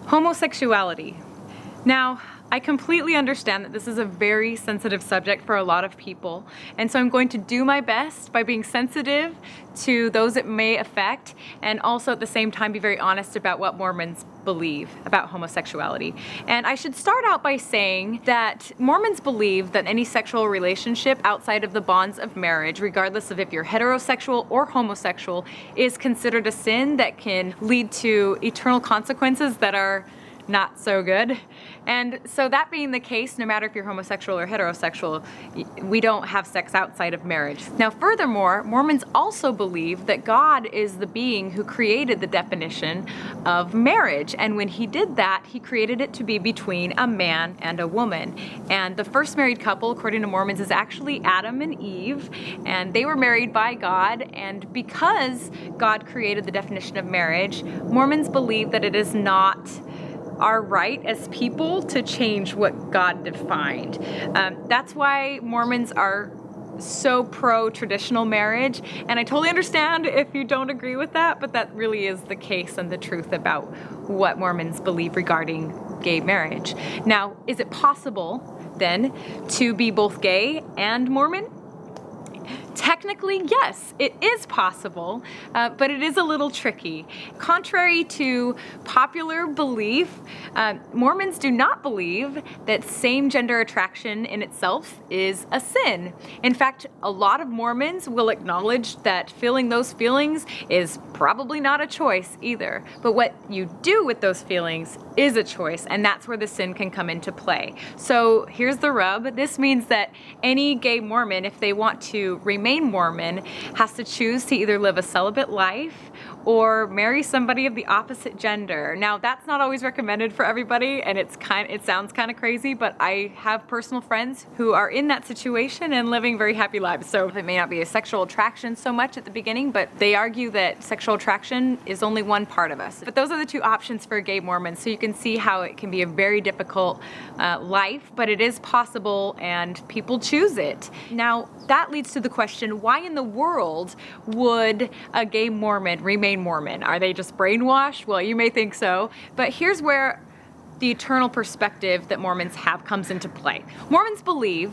Homosexuality. Now, I completely understand that this is a very sensitive subject for a lot of people, and so I'm going to do my best by being sensitive to those it may affect, and also at the same time be very honest about what Mormons believe about homosexuality. And I should start out by saying that Mormons believe that any sexual relationship outside of the bonds of marriage, regardless of if you're heterosexual or homosexual, is considered a sin that can lead to eternal consequences that are not so good. And so that being the case, no matter if you're homosexual or heterosexual, we don't have sex outside of marriage. Now, furthermore, Mormons also believe that God is the being who created the definition of marriage. And when he did that, he created it to be between a man and a woman. And the first married couple, according to Mormons, is actually Adam and Eve. And they were married by God. And because God created the definition of marriage, Mormons believe that it is not our right as people to change what God defined. That's why Mormons are so pro-traditional marriage, and I totally understand if you don't agree with that, but that really is the case and the truth about what Mormons believe regarding gay marriage. Now, is it possible then to be both gay and Mormon? Technically, yes, it is possible, but it is a little tricky. Contrary to popular belief, Mormons do not believe that same-gender attraction in itself is a sin. In fact, a lot of Mormons will acknowledge that feeling those feelings is probably not a choice either. But what you do with those feelings is a choice, and that's where the sin can come into play. So here's the rub. This means that any gay Mormon, if they want to remain Mormon, has to choose to either live a celibate life or marry somebody of the opposite gender. Now, that's not always recommended for everybody, and it sounds kind of crazy, but I have personal friends who are in that situation and living very happy lives. So it may not be a sexual attraction so much at the beginning, but they argue that sexual attraction is only one part of us. But those are the two options for a gay Mormon, so you can see how it can be a very difficult life, but it is possible and people choose it. Now, that leads to the question, why in the world would a gay Mormon remain Mormon? Are they just brainwashed? Well, you may think so, but here's where the eternal perspective that Mormons have comes into play. Mormons believe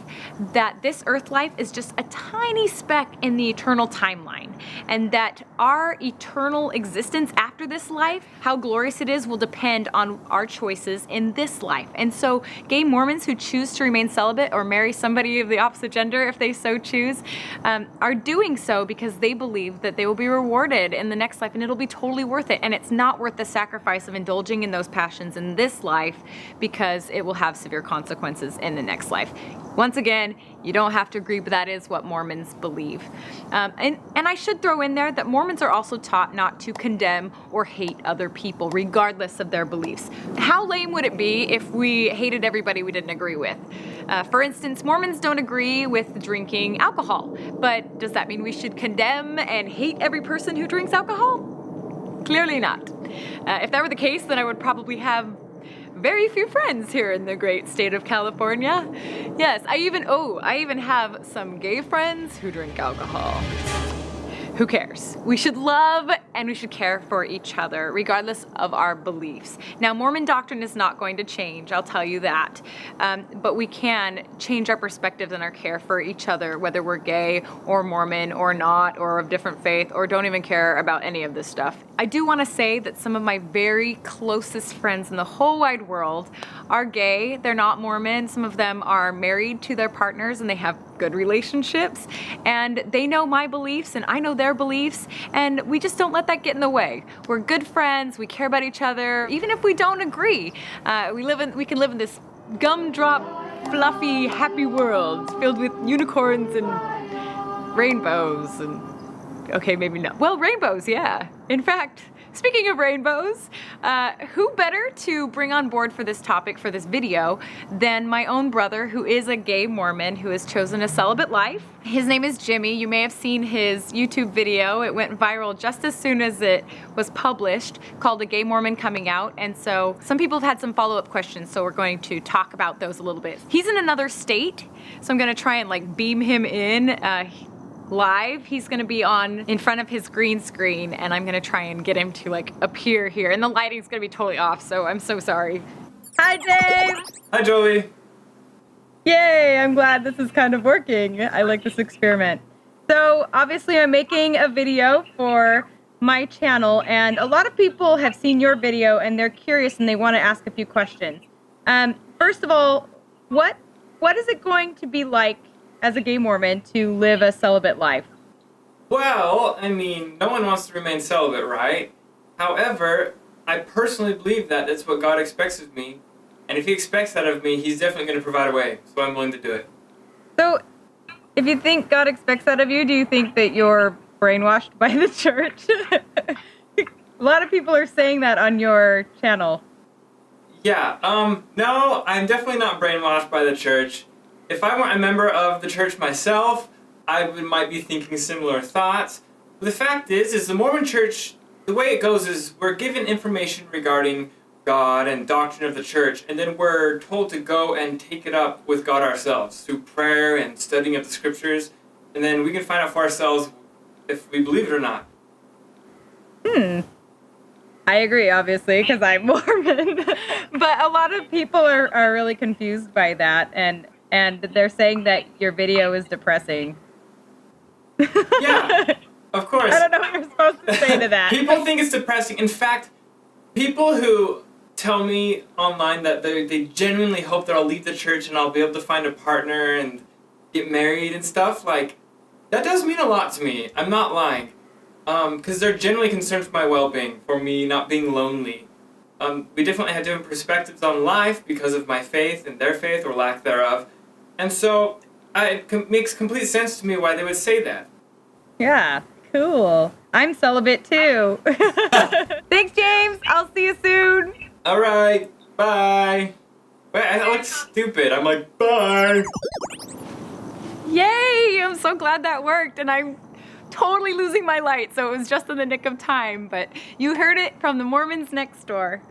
that this earth life is just a tiny speck in the eternal timeline, and that our eternal existence after this life, how glorious it is, will depend on our choices in this life. And so gay Mormons who choose to remain celibate or marry somebody of the opposite gender if they so choose, are doing so because they believe that they will be rewarded in the next life and it'll be totally worth it. And it's not worth the sacrifice of indulging in those passions in this life because it will have severe consequences in the next life. Once again, you don't have to agree, but that is what Mormons believe. And I should throw in there that Mormons are also taught not to condemn or hate other people, regardless of their beliefs. How lame would it be if we hated everybody we didn't agree with? For instance, Mormons don't agree with drinking alcohol, but does that mean we should condemn and hate every person who drinks alcohol? Clearly not. If that were the case, then I would probably have very few friends here in the great state of California. Yes, I even have some gay friends who drink alcohol. Who cares? We should love and we should care for each other, regardless of our beliefs. Now, Mormon doctrine is not going to change, I'll tell you that. But we can change our perspectives and our care for each other, whether we're gay or Mormon or not, or of different faith, or don't even care about any of this stuff. I do want to say that some of my very closest friends in the whole wide world are gay. They're not Mormon. Some of them are married to their partners and they have good relationships, and they know my beliefs and I know their beliefs, and we just don't let that get in the way. We're good friends, we care about each other, even if we don't agree. We can live in this gumdrop, fluffy, happy world filled with unicorns and rainbows and, okay, maybe not. Well, rainbows, yeah. In fact, speaking of rainbows, who better to bring on board for this topic, for this video, than my own brother, who is a gay Mormon who has chosen a celibate life. His name is Jimmy. You may have seen his YouTube video. It went viral just as soon as it was published, called A Gay Mormon Coming Out. And so some people have had some follow-up questions, so we're going to talk about those a little bit. He's in another state, so I'm going to try and beam him in. live. He's gonna be on in front of his green screen, and I'm gonna try and get him to like appear here. And the lighting's gonna be totally off, so I'm so sorry. Hi, Dave! Hi, Jolie. Yay, I'm glad this is kind of working. I like this experiment. So obviously I'm making a video for my channel, and a lot of people have seen your video and they're curious and they want to ask a few questions. First of all, what is it going to be like as a gay Mormon to live a celibate life? Well, I mean, no one wants to remain celibate, right? However, I personally believe that that's what God expects of me. And if he expects that of me, he's definitely going to provide a way. So I'm willing to do it. So if you think God expects that of you, do you think that you're brainwashed by the church? A lot of people are saying that on your channel. Yeah, no, I'm definitely not brainwashed by the church. If I weren't a member of the church myself, might be thinking similar thoughts. But the fact is the Mormon church, the way it goes is we're given information regarding God and doctrine of the church, and then we're told to go and take it up with God ourselves through prayer and studying of the scriptures, and then we can find out for ourselves if we believe it or not. I agree, obviously, because I'm Mormon. But a lot of people are really confused by that, and they're saying that your video is depressing. Yeah, of course. I don't know what you're supposed to say to that. People think it's depressing. In fact, people who tell me online that they genuinely hope that I'll leave the church and I'll be able to find a partner and get married and stuff, like, that does mean a lot to me. I'm not lying. Because they're genuinely concerned for my well-being, for me not being lonely. We definitely have different perspectives on life because of my faith and their faith or lack thereof. And so it makes complete sense to me why they would say that. Yeah, cool. I'm celibate too. Thanks, James. I'll see you soon. All right, bye. Wait, I look stupid. I'm like, bye. Yay! I'm so glad that worked, and I'm totally losing my light, so it was just in the nick of time. But you heard it from the Mormons next door.